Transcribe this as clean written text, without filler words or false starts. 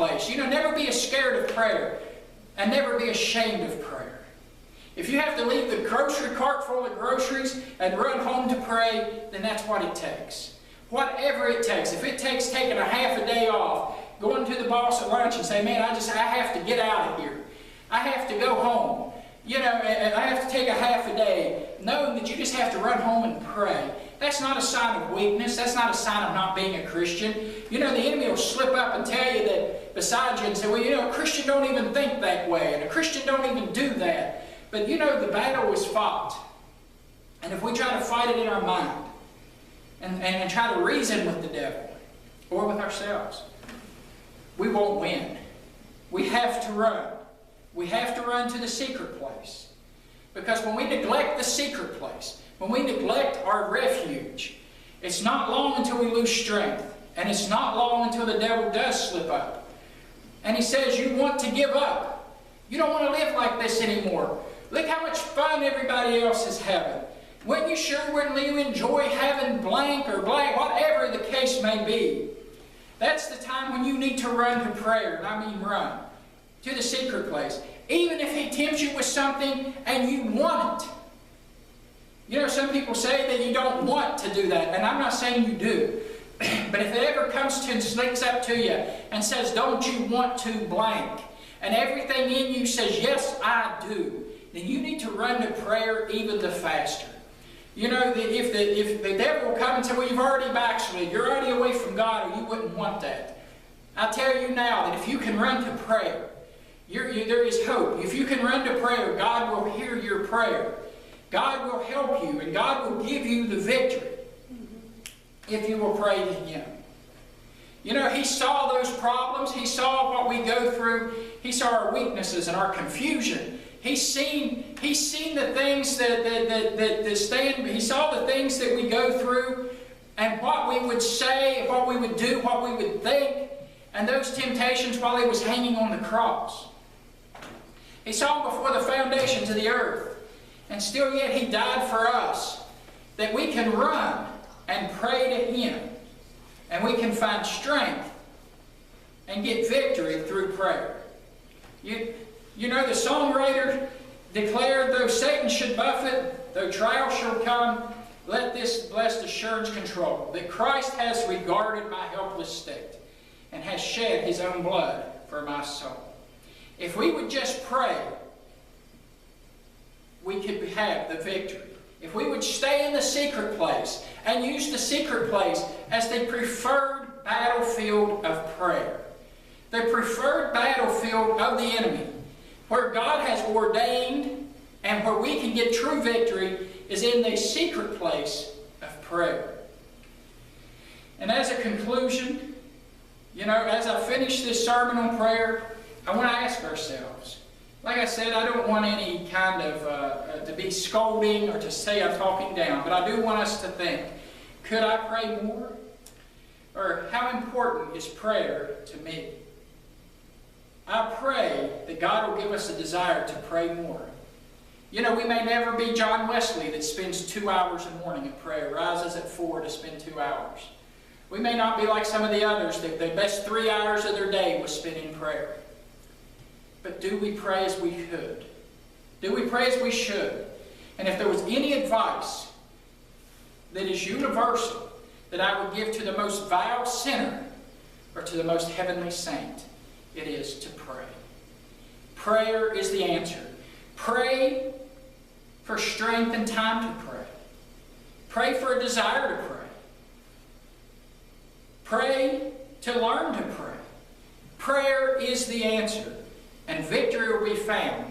place. Never be scared of prayer, and never be ashamed of prayer. If you have to leave the grocery cart full of groceries and run home to pray, then that's what it takes. Whatever it takes. If it takes taking a half a day off, going to the boss at lunch and say, man, I have to get out of here. I have to go home. And I have to take a half a day, knowing that you just have to run home and pray. That's not a sign of weakness. That's not a sign of not being a Christian. The enemy will slip up and tell you that beside you and say, well, a Christian don't even think that way, and a Christian don't even do that. But the battle is fought. And if we try to fight it in our mind, and try to reason with the devil, or with ourselves, we won't win. We have to run. We have to run to the secret place. Because when we neglect the secret place, when we neglect our refuge, it's not long until we lose strength. And it's not long until the devil does slip up. And he says, you want to give up. You don't want to live like this anymore. Look how much fun everybody else is having. When you sure when you enjoy having blank or blank, whatever the case may be, that's the time when you need to run to prayer. And I mean run to the secret place. Even if he tempts you with something and you want it. Some people say that you don't want to do that, and I'm not saying you do. But if it ever comes to and sneaks up to you and says, don't you want to blank, and everything in you says, yes, I do, then you need to run to prayer even the faster. If the devil will come and say, well, you've already backslid, you're already away from God, or you wouldn't want that. I tell you now that if you can run to prayer, there is hope. If you can run to prayer, God will hear your prayer. God will help you, and God will give you the victory if you will pray to Him. He saw those problems. He saw what we go through. He saw our weaknesses and our confusion. He's seen the things that stand. He saw the things that we go through, and what we would say, what we would do, what we would think, and those temptations while He was hanging on the cross. He saw them before the foundations of the earth. And still yet He died for us, that we can run and pray to Him, and we can find strength and get victory through prayer. The songwriter declared, though Satan should buffet, though trial shall come, let this blessed assurance control, that Christ has regarded my helpless state, and has shed His own blood for my soul. If we would just pray, we could have the victory. If we would stay in the secret place and use the secret place as the preferred battlefield of prayer, the preferred battlefield of the enemy, where God has ordained and where we can get true victory, is in the secret place of prayer. And as a conclusion, as I finish this sermon on prayer, I want to ask ourselves, like I said, I don't want any kind of to be scolding or to say I'm talking down, but I do want us to think, could I pray more? Or how important is prayer to me? I pray that God will give us a desire to pray more. We may never be John Wesley that spends 2 hours a morning in prayer, rises at 4 to spend 2 hours. We may not be like some of the others that the best 3 hours of their day was spent in prayer. But do we pray as we could? Do we pray as we should? And if there was any advice that is universal that I would give to the most vile sinner or to the most heavenly saint, it is to pray. Prayer is the answer. Pray for strength and time to pray. Pray for a desire to pray. Pray to learn to pray. Prayer is the answer. And victory will be found